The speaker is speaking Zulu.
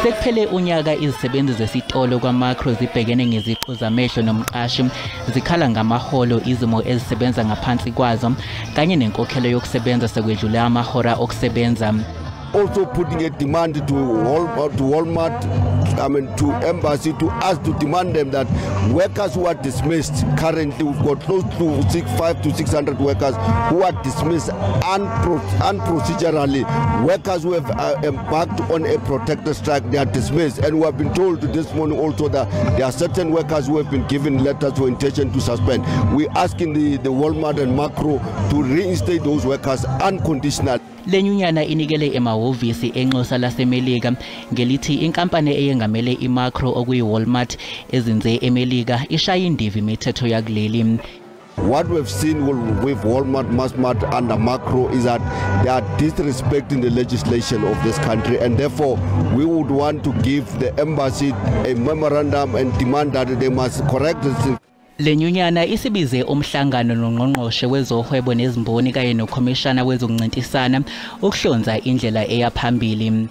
Sekuphele unyaka izisebenzi zesitolo kwaMakro zibhekene ngeziqu zamehlo nomqashi, zikhala ngamaholo, izimo ezisebenza ngaphansi kwazo kanye nenkokhelo yokusebenza sekwedlule amahora okusebenza. Also putting a demand to Walmart, to embassy, to us to demand them that workers who are dismissed, currently we've got close to 500 to 600 workers who are dismissed unprocedurally. Workers who have embarked on a protected strike, they are dismissed. And we have been told this morning also that there are certain workers who have been given letters for intention to suspend. We're asking the Walmart and Makro to reinstate those workers unconditionally. Kwenyunyana inikele ehhovisi lenxusa laseMelika ngelithi inkampani eyengamele iMakro okuyiWalmart ezinze eMelika ishaya indiva imithetho yakuleli. What we've seen with Walmart, Massmart under Makro is that they are disrespecting the legislation of this country, and therefore we would want to give the embassy a memorandum and demand that they must correct this. Kwenyunyana isibize umhlangano nongqongqoshe wezohwebo nezimboni kanye nokhomishana wezokuncintisana ukuhlonza indlela eyaphambili.